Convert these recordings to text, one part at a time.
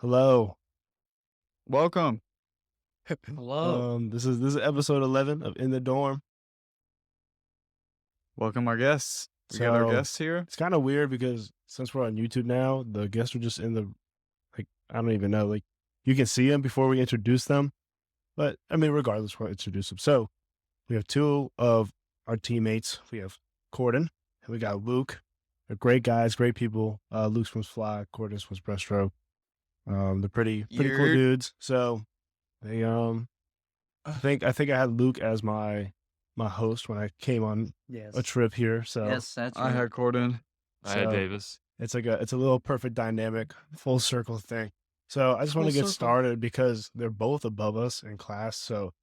Hello. Welcome. Hello. This is episode 11 of In the Dorm. Welcome our guests. We got our So guests here. it's kind of weird because since we're on YouTube now, the guests are just in the I don't even know, you can see them before we introduce them. But I mean, regardless, we'll introduce them. So we have two of our teammates. We have Cordin and we got Luke. They're great guys, great people. Luke's from Fly, Cordin's from Breaststroke. They're pretty cool You're- dudes. So they I think I had Luke as my host when I came on Yes. a trip here. So Yes, that's I right. had Cordin. I had So- Davis. it's a little perfect dynamic, full circle thing. So I just want to Full get circle. started because they're both above us in class. So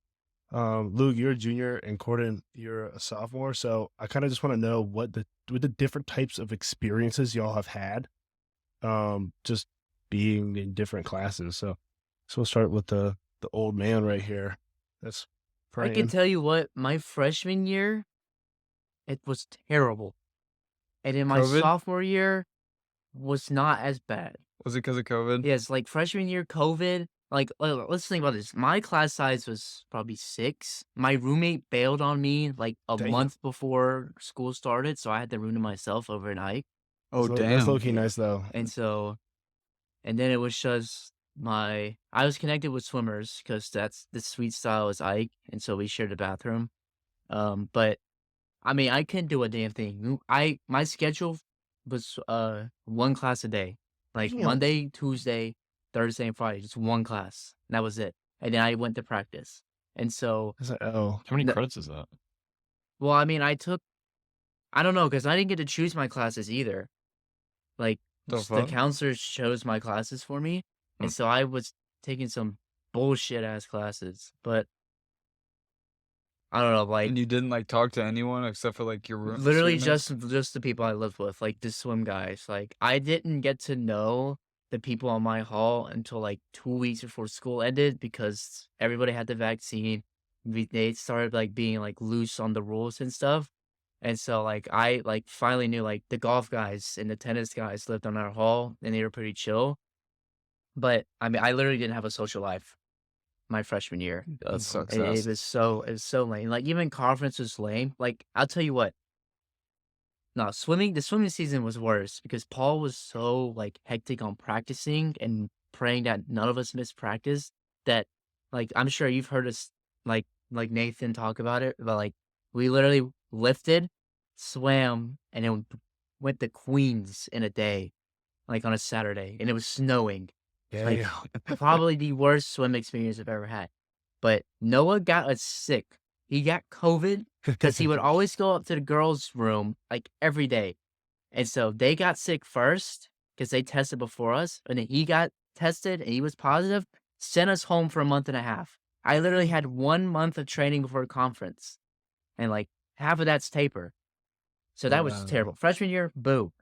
Luke, you're a junior and Cordin, you're a sophomore. So I kind of just want to know what the different types of experiences y'all have had, just being in different classes. So we'll start with the old man right here. That's I praying. can tell you what, my freshman year, it was terrible. And in my COVID? sophomore year, was not as bad. Was it because of COVID? Yes, like freshman year, COVID, let's think about this. My class size was probably 6. My roommate bailed on me like a Damn. month before school started, so I had the room to myself overnight. Oh, That's damn. low-key nice though. And then it was just I was connected with swimmers because that's the sweet style is Ike, and so we shared a bathroom. But I mean, I couldn't do a damn thing. My schedule was one class a day, like Damn. Monday, Tuesday, Thursday, and Friday, just one class. And that was it. And then I went to practice. And so, It's like, oh, How many No. credits is that? well, I mean, I don't know, because I didn't get to choose my classes either. Like The the fuck? counselors chose my classes for me, and Hmm. so I was taking some bullshit ass classes. But I don't know, like And you didn't talk to anyone except for your room. literally swimmers? just the people I lived with, like the swim guys. Like I didn't get to know the people on my hall until like 2 weeks before school ended because everybody had the vaccine. They started being loose on the rules and stuff. And so I finally knew the golf guys and the tennis guys lived on our hall and they were pretty chill. But I mean I literally didn't have a social life my freshman year. That sucks. It ass. was so lame. Like even conference was lame. Like I'll tell you what. No, the swimming season was worse because Paul was so hectic on practicing and praying that none of us missed practice that I'm sure you've heard us like Nathan talk about it, but we literally lifted, swam, and then went to Queens in a day, on a Saturday, and it was snowing. yeah, Like, yeah. Probably the worst swim experience I've ever had. But Noah got us sick. He got COVID because he would always go up to the girls' room every day. And so they got sick first because they tested before us. And then he got tested and he was positive, sent us home for a month and a half. I literally had 1 month of training before a conference. And half of that's taper. So that was Wow. terrible. Freshman year, boo.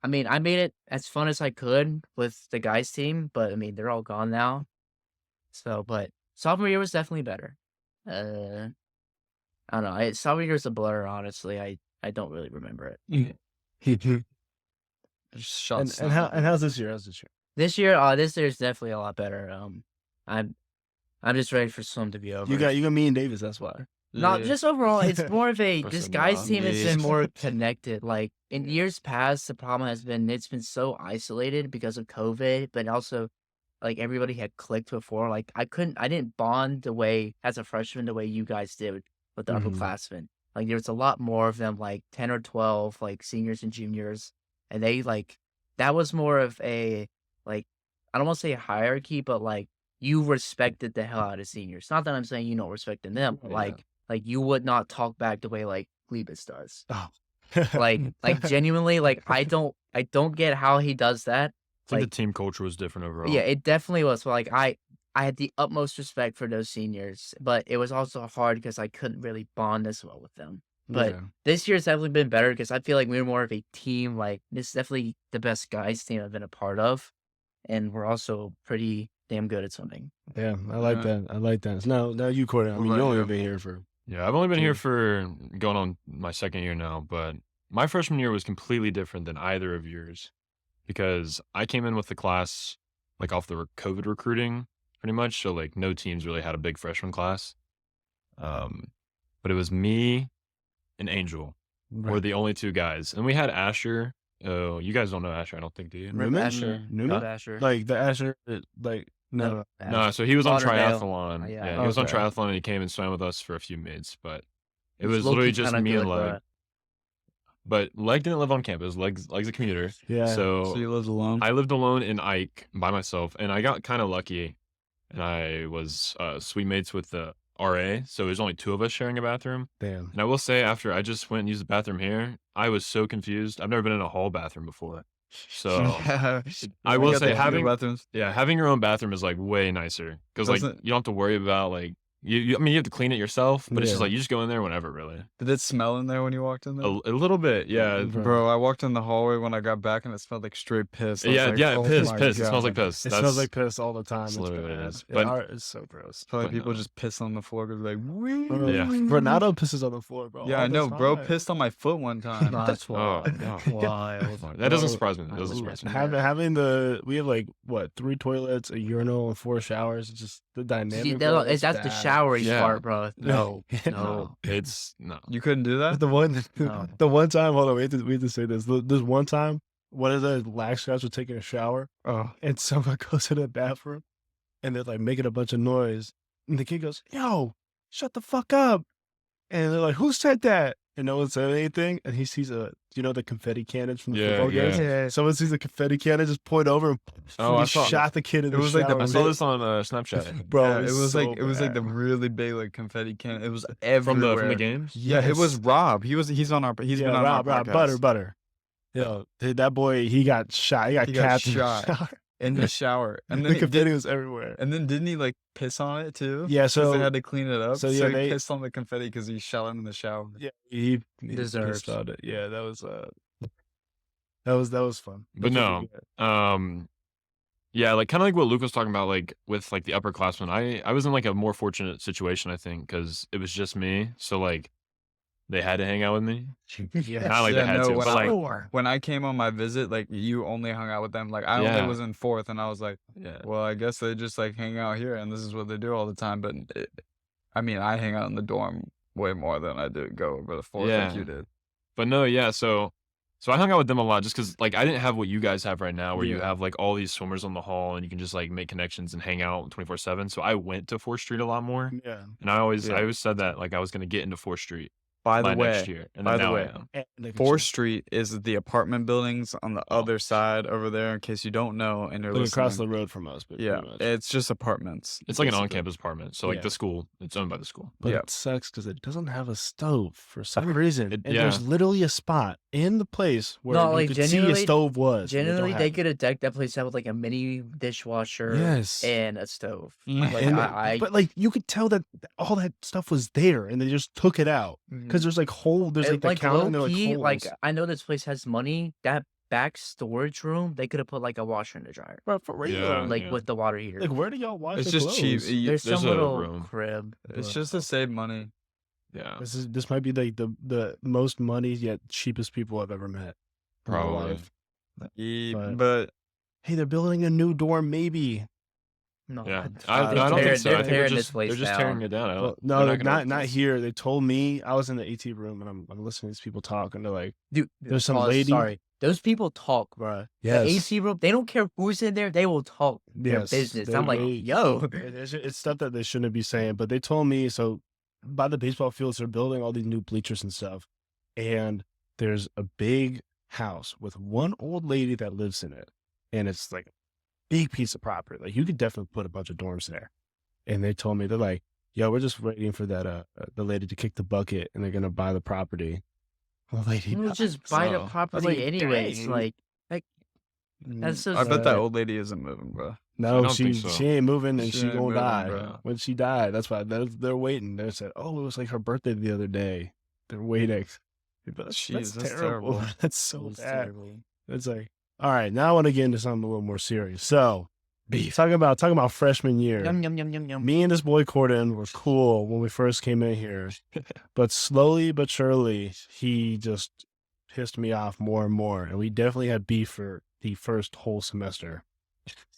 I mean, I made it as fun as I could with the guys' team, but I mean, they're all gone now. So, but sophomore year was definitely better. I don't know. Sophomore year is a blur, honestly. I don't really remember it. Just shot and snow. how's this year? This year is definitely a lot better. I'm just ready for swim to be over. You got me and Davis. That's why. Not Yeah. just overall, it's more of a this Person guys not team has been me. more connected. Like in years past, the problem has been it's been so isolated because of COVID, but also everybody had clicked before. I didn't bond the way as a freshman the way you guys did with the Mhm. upperclassmen. There was a lot more of them, 10 or 12, seniors and juniors, and they that was more of a I don't want to say a hierarchy, but you respected the hell out of seniors. Not that I'm saying you don't respecting them, but Yeah. you would not talk back the way Lebus does. Oh. Genuinely, I don't get how he does that. I think the team culture was different overall. Yeah, it definitely was. But I had the utmost respect for those seniors, but it was also hard because I couldn't really bond as well with them. But Yeah. this year's definitely been better because I feel like we're more of a team. This is definitely the best guys team I've been a part of, and we're also pretty damn good at swimming. Yeah, I like Yeah. that. I like that. So now you, Cordin. I What mean, you about only you? been here for Yeah, I've only been here Dude. for going on my second year now, but my freshman year was completely different than either of yours because I came in with the class like off the COVID recruiting pretty much. So like no teams really had a big freshman class. But it was me and Angel were Right. the only 2 guys, and we had Asher. Oh, you guys don't know Asher, I don't think, do you? Rip Newman? Asher. Newman? Rip Asher. Like the Asher, like no. No, so he was on Lauderdale. triathlon. Yeah. Yeah, he was on Okay. triathlon and he came and swam with us for a few minutes, but it It's was low-key literally just kinda me good, and Leg. bruh. But Leg didn't live on campus. Leg's a commuter. Yeah. So So you lived alone? I lived alone in Ike by myself, and I got kind of lucky. And I was suite mates with the RA, so there's only 2 of us sharing a bathroom. Damn. And I will say, after I just went and used the bathroom here, I was so confused. I've never been in a hall bathroom before. So Yeah. I We will got say the bigger having bathrooms. having your own bathroom is like way nicer because like Doesn't- you don't have to worry about like I mean you have to clean it yourself, but it's just Yeah. like you just go in there whenever really. Did it smell in there when you walked in there? A little bit, yeah. Bro. Bro, I walked in the hallway when I got back and it smelled like straight piss. I was Yeah, like, yeah, oh piss. my It smells like God. piss. It smells like piss all the time. that's It's literally what it bad. is. Yeah, But- it's so gross. I feel like But people no. just piss on the floor because like, wee. Bro, Yeah. Renato pisses on the floor, bro. Yeah, all I the know, bro. time. Pissed on my foot one time. No, that's wild. no. Wild. That doesn't Bro, surprise me. That doesn't surprise me. Having we have like what 3 toilets, a urinal, and 4 showers. It's just the dynamic. See, bro, it's that's the bad. showery Yeah. part, bro. No, No. no. It's no. You couldn't do that? The one, No. the one time. Hold on, we have to say this. This one time, one of the lax guys was taking a shower, Oh, and someone goes to the bathroom, and they're like making a bunch of noise, and the kid goes, "Yo, shut the fuck up!" And they're like, "Who said that?" And no one said anything, and he sees the confetti cannons from the Yeah, football games. yeah. Someone sees the confetti cannon, just point over and Oh, he I saw- shot the kid in It the was like the shower. I saw this on Snapchat Bro, Yeah, it's it was so like the bad. really big like confetti cannon. It was from everywhere. the games. Yeah, it was Yes. Rob. He's on our Yeah, been on Rob, our Rob, podcast. butter. Yo, that boy, he got shot. He got He got capped in the shot. shower. in the shower, and then The confetti was everywhere. and then didn't he like piss on it too? Yeah, 'Cause so they had to clean it up. so, So, yeah, he they- pissed on the confetti because he shot it in the shower. yeah, he Deserves. pissed on it. Yeah, that was that was fun. But That no, was yeah, like kind of like what Luke was talking about, like with like the upperclassmen. I was in like a more fortunate situation, I think, because it was just me. So like they had to hang out with me. good. Yeah, Not like Yeah, they had no, to, when but I- like When I came on my visit, like you only hung out with them. Like I Yeah. only was in 4th, and I was like, yeah. well, I guess they just like hang out here, and this is what they do all the time. But I mean, I hang out in the dorm way more than I did go over the 4th like Yeah. you did. But no, yeah. So I hung out with them a lot just because like I didn't have what you guys have right now, where you Yeah. have like all these swimmers on the hall and you can just like make connections and hang out 24/7. So I went to 4th Street a lot more, yeah. and I always Yeah. said that like I was gonna get into 4th Street By by the way, next year, and by then the now way, I am. And they can 4th check- Street is the apartment buildings on the Oh. other side over there. In case you don't know, and you're like across the listening. road from us. But Yeah, pretty much. it's just apartments. It's like an basically. on-campus apartment. So like Yeah. the school, it's owned by the school. But Yeah. it sucks because it doesn't have a stove for some reason. It- and there's yeah. literally a spot in the place where No, you like, could see a genuinely- stove was. and Generally, don't they have it. could have decked that place out with like a mini dishwasher Yes. and a stove. Mm. Like And but but like you could tell that all that stuff was there, and they just took it out because there's like there's like the counter, and they're like low-key, holes. like I know this place has money. That back storage room, they could have put like a washer and a dryer, Bro, for real. Yeah. like with the water heater. Like where do y'all wash? It's your just cheap. clothes? There's there's some a little room. crib. It's just to save money. Yeah, This might be like the most money yet cheapest people I've ever met. in my probably. life. Yeah, But- but Hey, they're building a new dorm, maybe. No, Yeah, Uh, I don't they're think so. I they're think tearing this place they're just down. tearing it down. I don't- Well, they're no, gonna not replace it. here. They told me I was in the AT room and I'm listening to these people talk, and they're like, Dude, There's some pause, lady- Sorry, those people talk, bro. Yes. The AC room, they don't care who's in there. They will talk their Yes, business. they- I'm like, they- yo, It's stuff that they shouldn't be saying, but they told me so. By the baseball fields, they're building all these new bleachers and stuff, and there's a big house with one old lady that lives in it, and it's like a big piece of property. Like you could definitely put a bunch of dorms there. And they told me they're like, "Yo, we're just waiting for that the lady to kick the bucket, and they're gonna buy the property." The lady we'll died, just buy so- the I was property like, anyways. "Dang." Like, that's so I bet that sad. old lady isn't moving, bro. I No, don't she think so. she ain't moving, and She she ain't gonna moving, die bro. when she died. That's why they're waiting. They said, "Oh, it was like her birthday the other day." They're waiting. But Jeez, that's terrible. terrible. That's so it's bad. terrible. It's like, all right, now I want to get into something a little more serious. So, talking about freshman year. Yum yum yum yum yum. Me and this boy Cordin were cool when we first came in here, but slowly but surely he just pissed me off more and more, and we definitely had beef for the first whole semester.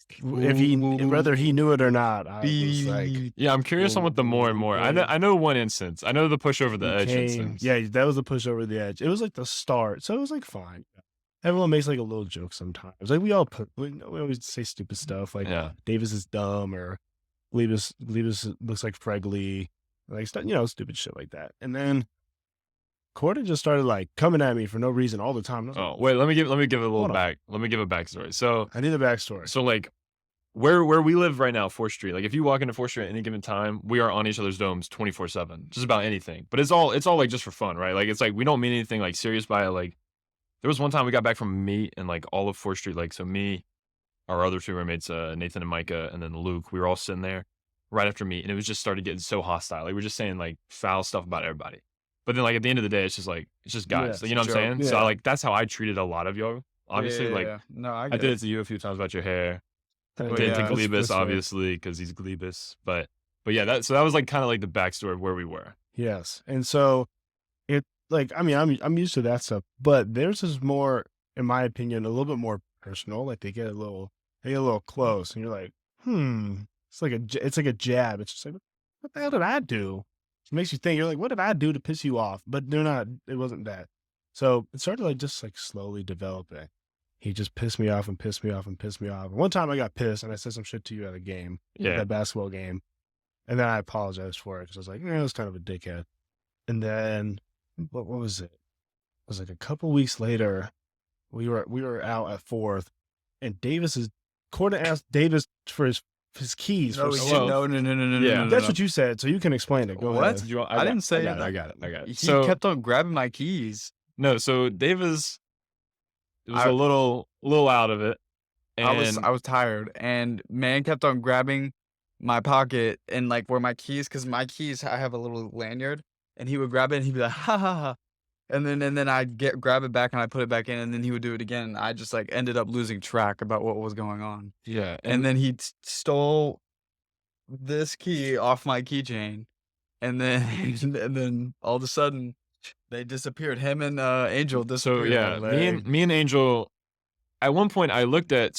if he whether he knew it or not. I was like, Yeah, I'm curious on what the more and more. I know one instance. I know the push over the he edge came, instance. yeah, that was the push over the edge. It was like the start, so it was like fine. Everyone makes like a little joke sometimes. Like we always say stupid stuff like Yeah. Davis is dumb or Glebus looks like Fregley, like stupid shit like that. And then Cordin just started like coming at me for no reason all the time. I was like, Oh, wait, let me give a little Hold on. back. Let me give a backstory. So I need the backstory. So like where we live right now, 4th Street. Like if you walk into 4th Street at any given time, we are on each other's domes 24/7, just about anything. But it's all like just for fun, right? Like it's like we don't mean anything like serious by it. Like there was one time we got back from meet and like all of 4th Street, like so me, our other 2 roommates, Nathan and Micah, and then Luke, we were all sitting there right after meet, and it was just started getting so hostile. Like we're just saying like foul stuff about everybody. But then like at the end of the day, it's just guys. Yeah, Like, you know what I'm saying? yeah. So like that's how I treated a lot of y'all. Obviously, like no, I I get did it. it to you a few times about your hair. Oh, Did it to yeah. Glebus, That's fair. obviously, because he's Glebus. But yeah, that was like kind of like the backstory of where we were. Yes, and so it like I mean I'm used to that stuff, but theirs is more, in my opinion, a little bit more personal. Like they get a little close, and you're like, it's like a jab. It's just like, what the hell did I do? It makes you think. You're like, what did I do to piss you off? But they're not. It wasn't that. So it started like just like slowly developing. He just pissed me off and pissed me off and pissed me off. And one time I got pissed and I said some shit to you at a game, Yeah. that basketball game, and then I apologized for it because I was like, I was kind of a dickhead. And then what was it? It was like a couple weeks later. We were out at 4th, and Cordin asked Davis for his keys. No, for he some- didn't. No. Yeah. That's what you said, so you can explain it. Go What? ahead. I didn't say I that. got it. He So kept on grabbing my keys. no, so Davis was I- a little out of it. And I was tired, and man kept on grabbing my pocket and like where my keys, because my keys I have a little lanyard, and he would grab it and he'd be like ha ha ha, and then I'd grab it back and I put it back in, and then he would do it again. And I just like ended up losing track about what was going on, yeah, and then he stole this key off my keychain, and then and then all of a sudden they disappeared. Him and Angel so disappeared. yeah, one day. me and Angel. At one point, I looked at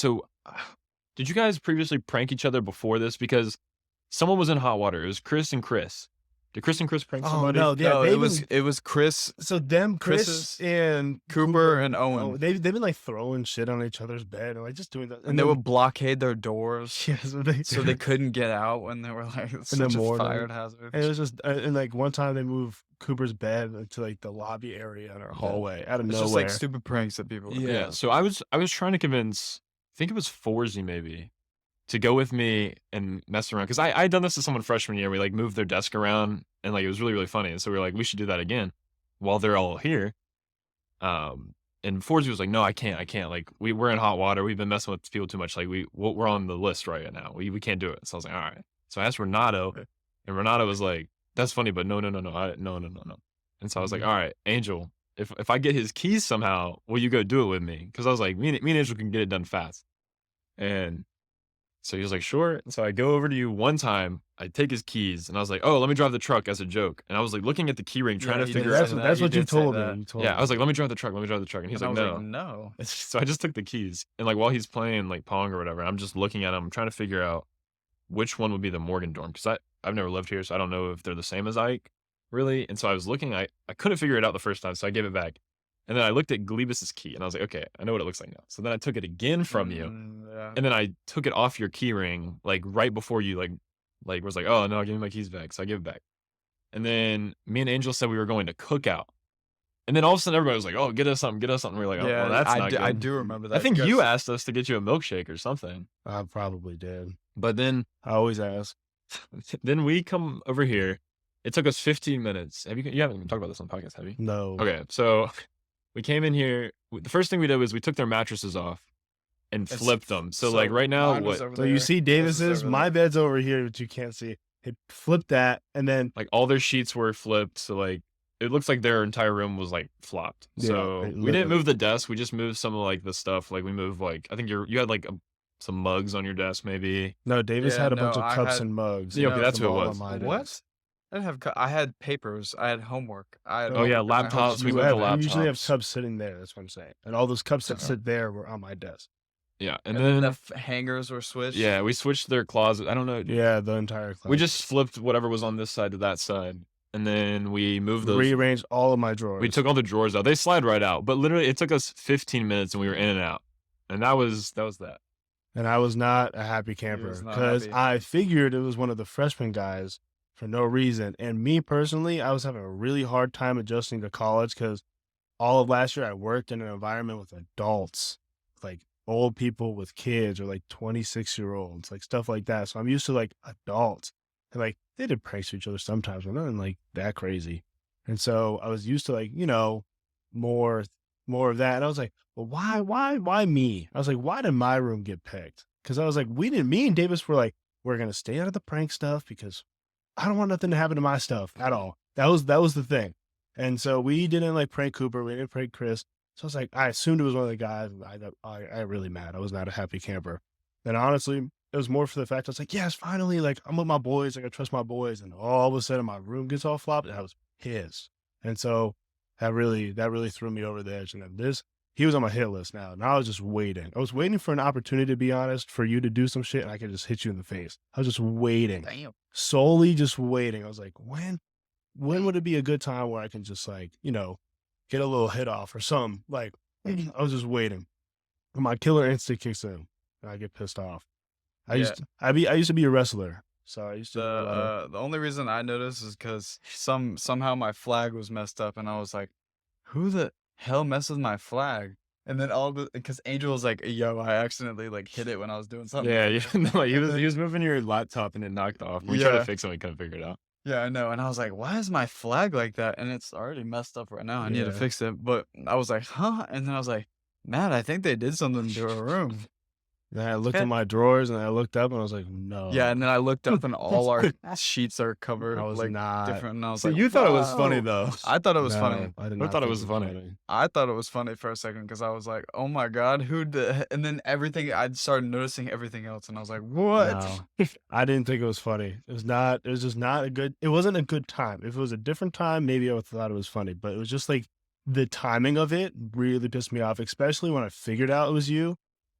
did you guys previously prank each other before this? Because someone was in hot water. It was Chris and Chris. Did Chris and Chris prank Oh somebody? no, yeah, No, they've it was Chris, been, so them, Chris Chris's- and Cooper, and Owen. Oh, they've been like throwing shit on each other's bed and like just doing that. And they would blockade their doors yeah, so they couldn't get out when they were like such a morning. fire hazard. And it was just, and like one time they moved Cooper's bed into like the lobby area in our hallway out of It's nowhere. just like stupid pranks that people. Yeah. So I was trying to convince, I think it was Forzy maybe, to go with me and mess around, because I'd done this to someone freshman year. We like moved their desk around and like it was really, really funny. And so we were like, we should do that again while they're all here. And Forzy was like, no, I can't. Like we're in hot water. We've been messing with people too much. Like we're on the list right now. We can't do it. So I was like, all right. So I asked Renato, and Renato was like, that's funny, but no. No. And so I was like, all right, Angel, if I get his keys somehow, will you go do it with me? Because I was like, me and Angel can get it done fast. And so he was like, sure. And so I go over to you one time, I take his keys, and I was like, oh, let me drive the truck as a joke. And I was like looking at the key ring, trying to he figure did out. say that. That's You what you did say told me. that. You told Yeah, me. I was like, let me drive the truck. And he's And like, I was no. no. So I just took the keys, and like while he's playing like Pong or whatever, I'm just looking at him, trying to figure out which one would be the Morgan dorm, because I've never lived here, so I don't know if they're the same as Ike, really. And so I was looking, I couldn't figure it out the first time, so I gave it back. And then I looked at Glebus's key, and I was like, okay, I know what it looks like now. So then I took it again from you, Yeah. and then I took it off your key ring, like right before you like was like, oh no, give me my keys back. So I give it back. And then me and Angel said we were going to Cookout. And then all of a sudden everybody was like, oh, get us something. We were like, oh, well, that's not good. I do remember that. I think you because- asked us to get you a milkshake or something. I probably did. But then I always ask. then we come over here. It took us 15 minutes. You haven't even talked about this on the podcast, have you? No. Okay, so we came in here. The first thing we did was we took their mattresses off and It's- flipped them. So like right now, mine was what over So there, you see yours is Davis's, over my there. bed's over here, but you can't see. It flipped that, and then like all their sheets were flipped. So like it looks like their entire room was like flopped. Yeah, So it we didn't literally- move the desk. We just moved some of like the stuff. Like we moved like I think you had like some mugs on your desk maybe. no, Davis Yeah, had a no, bunch of I cups had- and mugs. Yeah, okay, and that's them who it all was. on my What? desk. I didn't have. I had papers. I had homework. I had Oh, yeah, homework at my laptops, house. we You, moved have, the you usually have laptops. cups sitting there. That's what I'm saying. And all those cups that Uh-huh. sit there were on my desk. Yeah, And and then then the hangers were switched. yeah, we switched their closet. I don't know. Yeah, the entire We closet. just flipped whatever was on this side to that side, and then we moved those. Rearranged all of my We drawers. took all the drawers out. They slide right out, but literally it took us 15 minutes and we were in and out. And that was that. And I was not a happy was camper not because happy. I figured it was one of the freshman guys for no reason. And me personally, I was having a really hard time adjusting to college because all of last year I worked in an environment with adults, like old people with kids or like 26-year-olds, like stuff like that. So I'm used to like adults. And like they did pranks to each other sometimes, but nothing like that crazy. And so I was used to like, more of that. And I was like, well, why me? I was like, why did my room get picked? Because I was like, me and Davis were like, we're gonna stay out of the prank stuff because I don't want nothing to happen to my stuff at all. That was the thing. And so we didn't like prank Cooper, we didn't prank Chris. So I was like, I assumed it was one of the guys. I really mad. I was not a happy camper. And honestly, it was more for the fact I was like, yes, finally, like I'm with my boys, like I trust my boys. And all of a sudden my room gets all flopped and I was pissed. And so that really threw me over the edge. And then he was on my hit list now. And I was just waiting. I was waiting for an opportunity, to be honest, for you to do some shit and I could just hit you in the face. I was just waiting. Damn. Solely just waiting. I was like, when would it be a good time where I can just like, get a little hit off or something? Like I was just waiting. And my killer instinct kicks in and I get pissed off. I used to be a wrestler. So I used to do a lot of- The only reason I noticed is because somehow my flag was messed up, and I was like, "Who the hell messed with my flag?" And then because Angel was like, "Yo, I accidentally like hit it when I was doing something." Yeah, no, he was moving your laptop and it knocked off. We tried Yeah. to fix it, we couldn't figure it out. Yeah, I know. And I was like, "Why is my flag like that?" And it's already messed up right now. I need to Yeah. fix it. But I was like, "Huh?" And then I was like, "Matt, I think they did something to our room." And I looked in my drawers and I looked up and I was like, no. Yeah, and then I looked up and all our sheets are covered I was like not. different. And I was So like, you thought it was funny "Wow." though. I thought it was funny. No, I did Who not thought it think was funny? I thought it was funny for a second because I was like, "Oh my god, who did?" And then I started noticing everything else, and I was like, "What?" No, I didn't think it was funny. It was just not a good, it wasn't a good time. If it was a different time, maybe I would have thought it was funny, but it was just like the timing of it really pissed me off, especially when I figured out it was you.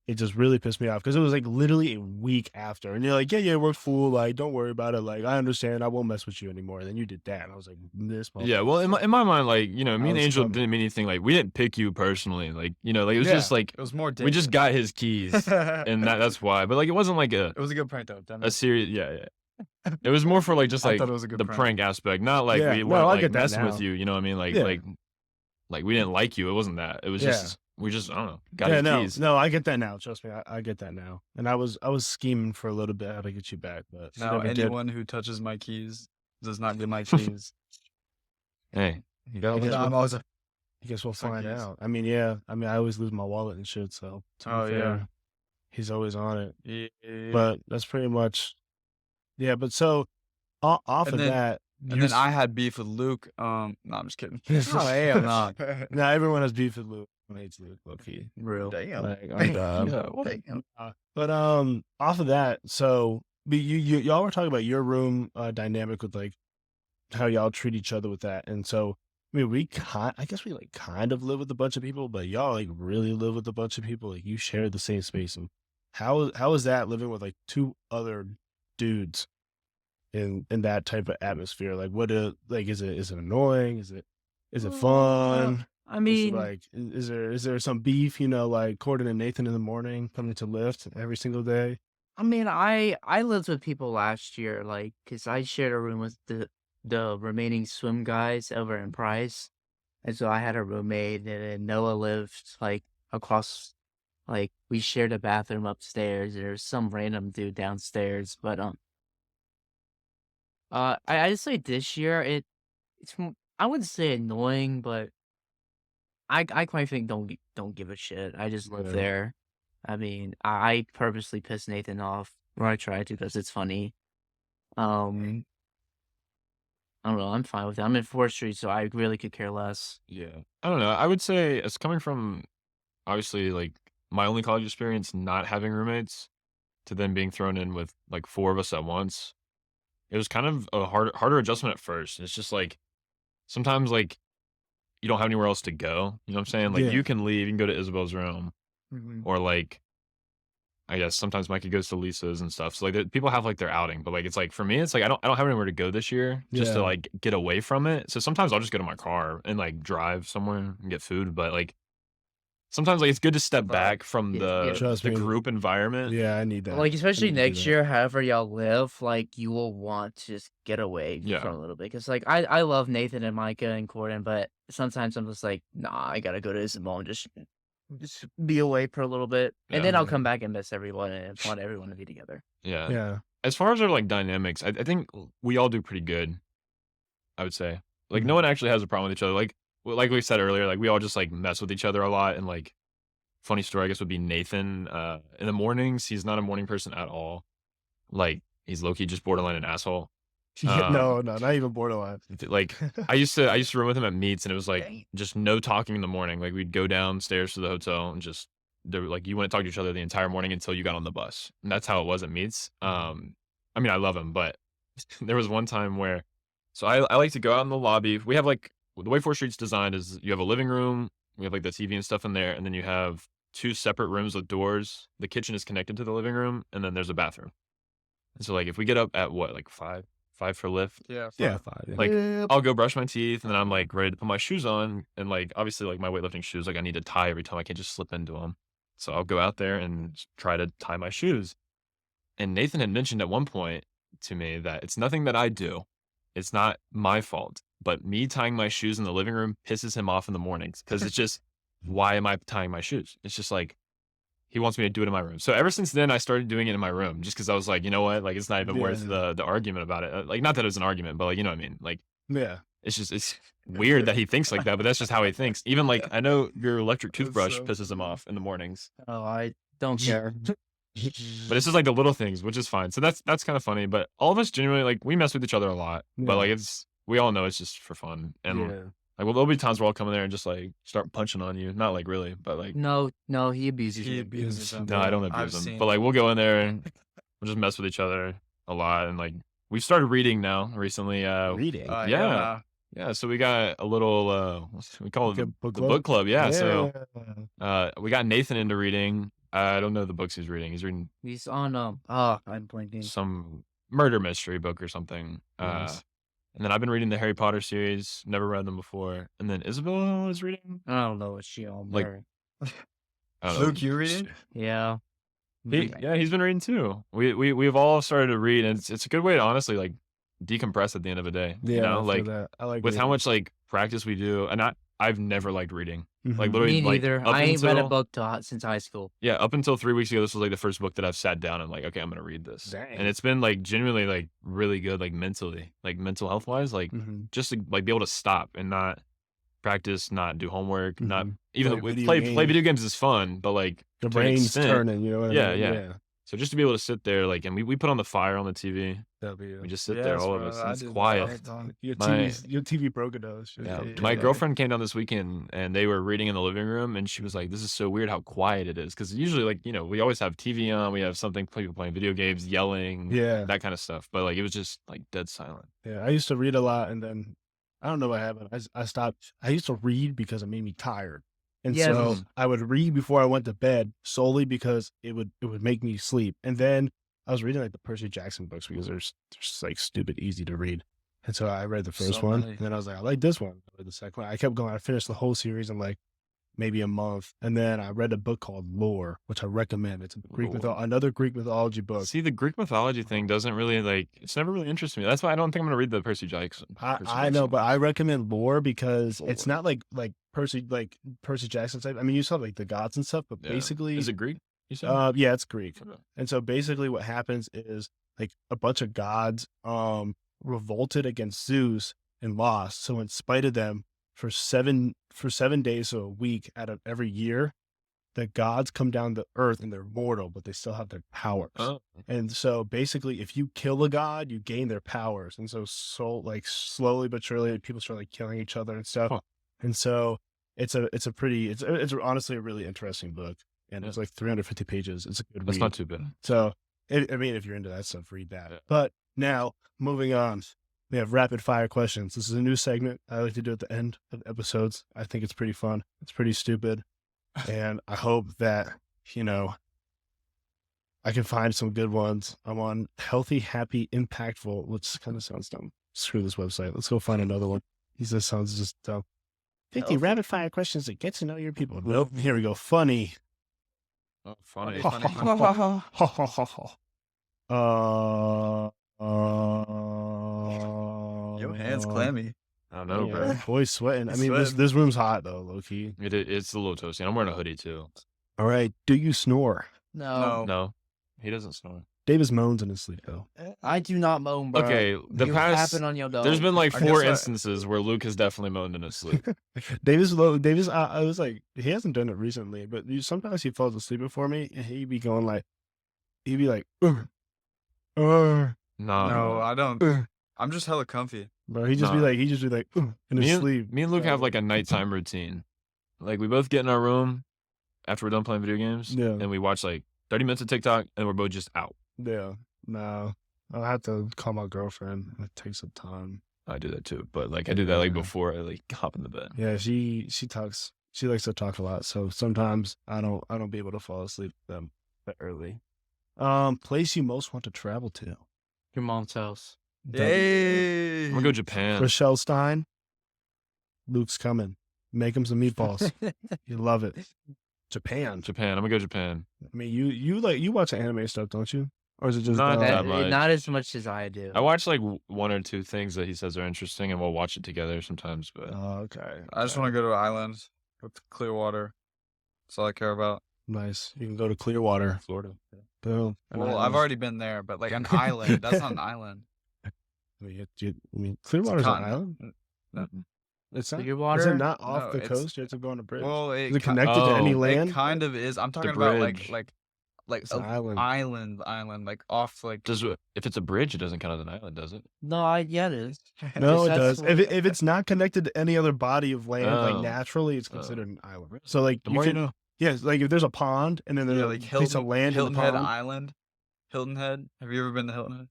It just really pissed me off because it was like literally a week after. And you're like, yeah, we're cool. Like, don't worry about it. Like, I understand. I won't mess with you anymore. And then you did that. And I was like, this Yeah, well, in my mind, like, me and was Angel trouble. didn't mean anything. Like, we didn't pick you personally. Like, like it was just like It was more. we just got his keys, and that's why. But like, it wasn't like It was a good prank though. Damn a it. serious. Yeah. It was more for like just I like thought it was a good the prank aspect, not like Yeah, we no, weren't I like get that messing with now. you. You know what I mean? Like Yeah. like we didn't like you. It wasn't that. It was Yeah. just we just I don't know got Yeah, his no, keys. no, I get that now. Trust me, I get that now. And I was scheming for a little bit how to get you back, but I Now never did. anyone who touches my keys does not get my keys. Hey, you gotta I let guess I'm always. I guess we'll Fuck find yes. out. I mean, yeah. I mean, I always lose my wallet and shit, so to be Oh, yeah. fair, he's always on it. Yeah. But that's pretty much, yeah. But so off And of then- that, And then I had beef with Luke. No, I'm just kidding. Oh, hell no. now everyone has beef with Luke. I hates Luke, low key. Real. Damn. Like, I'm done. Damn. But off of that, so y'all were talking about your room dynamic with like how y'all treat each other with that, and so I mean I guess we like kind of live with a bunch of people, but y'all like really live with a bunch of people. Like you share the same space, and how is that living with like two other dudes in that type of atmosphere? Like is it annoying? Is it fun? I Is it, mean, like, is there some beef, like Cordin and Nathan in the morning coming to lift every single day? I lived with people last year, like, cause I shared a room with the remaining swim guys over in Price, and so I had a roommate, and then Noah lived like across, like we shared a bathroom upstairs. And there's some random dude downstairs, but I just say this year I wouldn't say annoying, but I quite think don't give a shit. I just live Yeah. there. I mean, I purposely piss Nathan off, or I try to, because it's funny. I don't know. I'm fine with it. I'm in 4th Street, so I really could care less. Yeah, I don't know. I would say it's coming from obviously like my only college experience, not having roommates, to then being thrown in with like 4 of us at once. It was kind of a harder adjustment at first. It's just like sometimes like you don't have anywhere else to go. You know what I'm saying? Like Yeah. you can leave, you can go to Isabel's room, or like I guess sometimes Mikey goes to Lisa's and stuff. So like people have like their outing, but like it's like for me, it's like I don't have anywhere to go this year just to Yeah. like get away from it. So sometimes I'll just go to my car and like drive somewhere and get food. But like sometimes like it's good to step back from Yeah. Trust the me. group environment. Yeah, I need that. Like, I especially need to do next that. year, however y'all live, like, you will want to just get away Yeah. from a little bit. Because, like, I love Nathan and Micah and Cordin, but sometimes I'm just like, nah, I gotta go to Isabel and just be away for a little bit. And then I'll Yeah. come back and miss everyone and want everyone to be together. Yeah. Yeah. As far as our like dynamics, I think we all do pretty good. I would say like no Mhm. one actually has a problem with each other. Like we said earlier, like we all just like mess with each other a lot. And like funny story, I guess would be Nathan. In the mornings, he's not a morning person at all. Like he's low key just borderline an asshole. Yeah, no, not even borderline. Like I used to room with him at meets, and it was like just no talking in the morning. Like we'd go downstairs to the hotel and just like you wouldn't talk to each other the entire morning until you got on the bus. And that's how it was at meets. I mean I love him, but there was one time where so I like to go out in the lobby. We have like the way 4th Street's designed is you have a living room, we have like the TV and stuff in there, and then you have 2 separate rooms with doors. The kitchen is connected to the living room, and then there's a bathroom. And so like if we get up at what, like 5 for lift, Yeah. Yeah, 5. Yeah. like I'll go brush my teeth and then I'm like ready to put my shoes on, and like obviously like my weightlifting shoes, like I need to tie every time. I can't just slip into them. So I'll go out there and try to tie my shoes. And Nathan had mentioned at one point to me that it's nothing that I do. It's not my fault, but me tying my shoes in the living room pisses him off in the mornings because it's just, why am I tying my shoes? It's just like, he wants me to do it in my room. So ever since then, I started doing it in my room just because I was like, you know what? Like, it's not even worth Yeah. the argument about it. Like, not that it was an argument, but like, you know what I mean? Like, Yeah. it's weird that he thinks like that, but that's just how he thinks. Even like, I know your electric That's toothbrush so pisses him off in the mornings, Oh, I don't care. but it's just like the little things, which is fine. So that's kind of funny. But all of us genuinely, like, we mess with each other a lot, but like, Yeah. we all know it's just for fun. And Yeah. like, well, there'll be times where I'll come in there and just like start punching on you. Not like really, but like, No, he abuses He you. abuses him. no, I don't I've abuse them. seen But like, we'll go in there and we'll just mess with each other a lot. And like, we've started reading now recently. Reading. Yeah. Yeah. So we got a little, we call it Like a the book the club? book club. Yeah. So, Yeah. we got Nathan into reading. I don't know the books he's reading. He's reading He's on, I'm blanking. some murder mystery book or something. Nice. And then I've been reading the Harry Potter series. Never read them before. And then Isabel is reading. I don't know what she on Like, there. I don't know. Luke, you reading? Yeah. He's been reading too. We've all started to read, and it's a good way to honestly like decompress at the end of the day. Yeah, You know, I feel like that. I like with how reading. much like practice we do, and I've never liked reading. Like Mhm. literally, Me like neither. up I ain't read a until book since high school. yeah, up until 3 weeks ago, this was like the first book that I've sat down and like, okay, I'm gonna read this, Dang. and it's been like genuinely like really good, like mentally, like mental health wise, like Mhm. just to like be able to stop and not practice, not do homework, not Mhm. even Play video play games. video games is fun, but like The to an brain's extent, turning, you know what Yeah, I mean? yeah. So just to be able to sit there, like, and we put on the fire on the TV. That'll be We just sit there, Yes, all of bro, us, I and it's did that quiet. all the time. your TV broken though. Yeah. Yeah. My girlfriend came down this weekend and they were reading in the living room, and she was like, this is so weird how quiet it is. Cause usually, like, you know, we always have TV on, we have something, people playing video games, yelling, Yeah. that kind of stuff. But like, it was just like dead silent. Yeah. I used to read a lot, and then I don't know what happened. I stopped. I used to read because it made me tired. And Yes. so I would read before I went to bed solely because it would make me sleep. And then I was reading like the Percy Jackson books because they're just like stupid easy to read. And so I read the first So one, many. and then I was like, I like this one. I read the second one. I kept going. I finished the whole series in like maybe a month, and then I read a book called Lore, which I recommend. It's another Greek mythology book. See, the Greek mythology thing doesn't really like, it's never really interested me. That's why I don't think I'm going to read the Percy Jackson. I know, but I recommend Lore because it's Lore. not like Percy Jackson type. I mean, you saw like the gods and stuff, but Yeah. basically, Is it Greek? You said? yeah, it's Greek. Okay. And so basically, what happens is like a bunch of gods revolted against Zeus and lost. So in spite of them, for 7 days, so a week out of every year, the gods come down to earth and they're mortal, but they still have their powers. Oh. And so basically, if you kill a god, you gain their powers. And so like slowly but surely, people start like killing each other and stuff. Huh. And so it's honestly a really interesting book. And it's like 350 pages. It's a good That's read. not too bad. So, I mean, if you're into that stuff, read that. Yeah. But now, moving on, we have rapid fire questions. This is a new segment I like to do at the end of episodes. I think it's pretty fun. It's pretty stupid. And I hope that, I can find some good ones. I'm on Healthy, Happy, Impactful, which kind of sounds dumb. Screw this website. Let's go find another one. He just sounds just dumb. 50 Healthy. rapid fire questions that get to know your people. Nope. Here we go. Funny. Oh, funny. Your hands clammy. I don't know, yeah, bro. boy's sweating. I He's mean, sweating. this room's hot though, low key. It's a little toasty. I'm wearing a hoodie too. All right. Do you snore? No, No, he doesn't snore. Davis moans in his sleep though. I do not moan, bro. Okay, the you past happen on your dog. there's been like I 4 guess I- instances where Luke has definitely moaned in his sleep. Davis, I was like, he hasn't done it recently, but sometimes he falls asleep before me, and he'd be going like, No, No, I don't. "Ugh." I'm just hella comfy. Bro, he just be Nah. like, "Ugh," in his sleep. Me and Luke have like a nighttime routine. Like we both get in our room after we're done playing video games, Yeah. and we watch like 30 minutes of TikTok, and we're both just out. Yeah, no, I'll have to call my girlfriend. It takes some time. I do that too, but like I do that like Yeah. before I like hop in the bed. Yeah, she talks. She likes to talk a lot, so sometimes I don't be able to fall asleep that early. Place you most want to travel to? Your mom's house. Yay! I'm gonna go Japan. Rochelle Stein. Luke's coming. Make him some meatballs. You love it. Japan. Japan. I'm gonna go Japan. I mean, you watch anime stuff, don't you? Or is it just Not that much. Not as much as I do. I watch like 1 or 2 things that he says are interesting, and we'll watch it together sometimes. But Oh, okay. I just want to go to an island with clear water. That's all I care about. Nice. You can go to Clearwater. Florida. Boom. An Well, I've island. already been there, but like an island. That's not an island. I mean, Clearwater's an continent. island. No. It's not. Is Clearwater? it not off No, the it's- coast? You have to go on a bridge. Well, is it connected to any Oh. land? It kind of is. I'm talking about bridge. like It's an island. island, like off like. If it's a bridge, it doesn't count as an island, does it? No, yeah, it is. No, it That's does. what- If it's not connected to any other body of land, Oh. like naturally, it's considered an island. So like The more you know. Yeah, like if there's a pond and then there's Yeah, a like piece of land Hilton in the Head pond. Island. Hilton Head. Have you ever been to Hilton Head?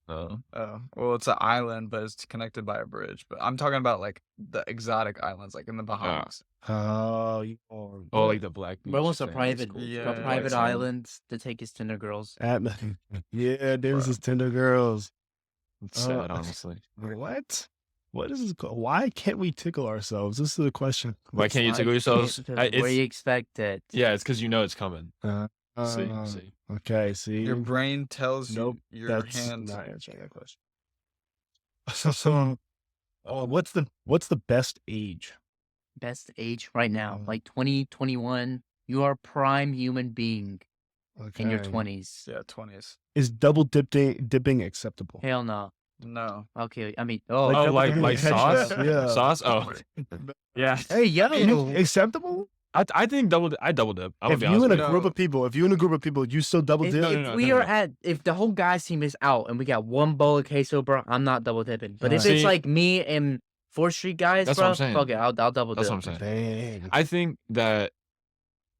No. Oh, well, it's an island, but it's connected by a bridge. But I'm talking about like the exotic islands, like in the Bahamas. Oh, you are. Oh, like the Black Beach. Bro wants a thing. private, Yeah, a private like- island to take his Tinder girls. Yeah, Davis's Tinder girls. It's sad, honestly. What? What is this called? Why can't we tickle ourselves? This is the question. Why can't you Like, tickle yourselves? because I- where it's- you expect it. Yeah, it's because you know it's coming. See. Okay, see. Your brain tells Nope, you your That's hands. not answering that question. What's the best age? Best age right now, Mm. like 20, 21. You are a prime human being in your Okay. 20s. Yeah, 20s. Is double dipping acceptable? Hell no. No. Okay, I mean, Oh, double like dipping sauce? Yeah. Sauce? Oh. Yeah. hey, yo. Acceptable? I think I double dip. I'm If gonna be you honest in a with you. group of people, you still double If, dip? No, if no, no, we no, are no. at, if the whole guys team is out and we got one bowl of queso, bro, I'm not double dipping. But if See- it's like me and 4th Street guys, That's bro, what I'm saying. fuck it, I'll double That's dip. what I'm saying. Dang. I think that,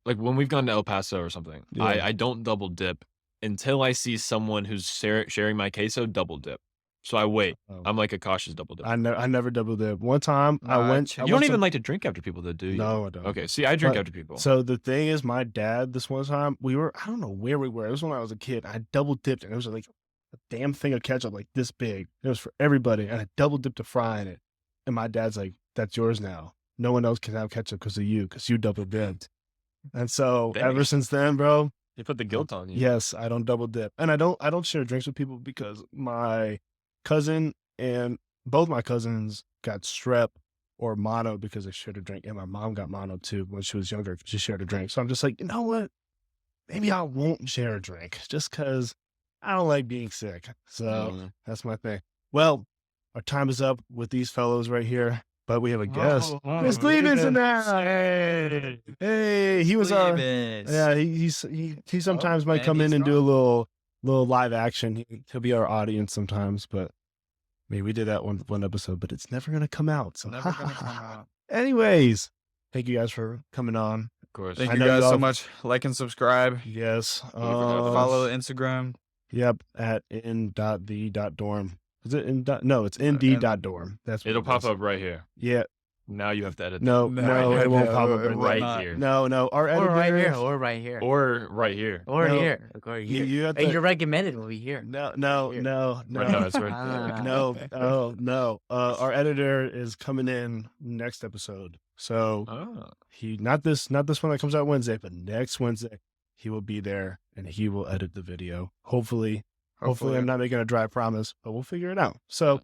like, when we've gone to El Paso or something, Yeah. I don't double dip until I see someone who's sharing my queso double dip. So I wait. Oh. I'm like a cautious double dip. I never double dip. One time I Nah, went. you I You don't went even to- like to drink after people, though, do you? No, I don't. Okay, see, I drink But- after people. So the thing is, my dad, this one time, I don't know where we were. It was when I was a kid. I double dipped, and it was like a damn thing of ketchup, like this big. It was for everybody, and I double dipped a fry in it. And my dad's like, "That's yours now. No one else can have ketchup because you double dipped." And so Dang. ever since then, bro, You put the guilt on you. yes, I don't double dip, and I don't share drinks with people because my cousin and both my cousins got strep or mono because they shared a drink, and my mom got mono too when she was younger. She shared a drink, so I'm just like, you know what? Maybe I won't share a drink just because I don't like being sick. So Mm. that's my thing. Well, our time is up with these fellows right here, but we have a guest, Miss Cleveland's in there. Hey, he was Clevis. yeah, he sometimes might man, come in he's and do a little live action. He'll be our audience sometimes, but I mean, we did that one episode, but it's never gonna come out. So Never gonna come out. anyways, thank you guys for coming on. Of course. Thank I you know you guys all- so much. Like and subscribe. Yes. Follow Instagram. Yep, at in.the.dorm. Is it in dot? No, it's nd.dorm. That's what It'll it pop is. up right here. Yeah. Now you have to edit. No, No, no, it won't pop up it will right not. here. No, our Or editor. right here, or right here, Or right here. or No, here, or here. you have And to. your recommended will be here. No, Here. no. Right, no, it's right Ah. No, oh no. Our editor is coming in next episode. So Oh. not this one that comes out Wednesday, but next Wednesday he will be there and he will edit the video. Hopefully I'm not making a dry promise, but we'll figure it out. So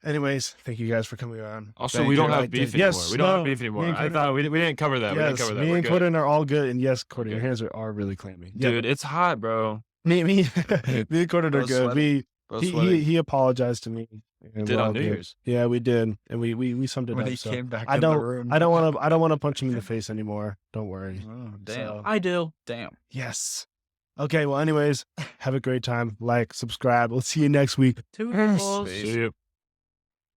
anyways, thank you guys for coming on. Also, Thank we don't you. have beef anymore. Yes, We don't no, have beef anymore. me and I Cordin- thought we didn't cover that. We didn't Yes, cover that. me We're and good. Cordin are all good, and yes, Cordin, We're your good. hands are really clammy. Yeah, Dude, it's hot, bro. me and Cordin are Bro, good. sweaty. Bro, sweaty. He apologized to me. And Did we're on all New good. Year's. Yeah, we did, and we summed it when up. he So came back I in the don't room. I don't want to punch him in the face anymore. Don't worry. Oh, damn. So, I do. Damn. yes. Okay. Well, anyways, have a great time. Like, subscribe. We'll see you next week. Toodles. Peace. See you.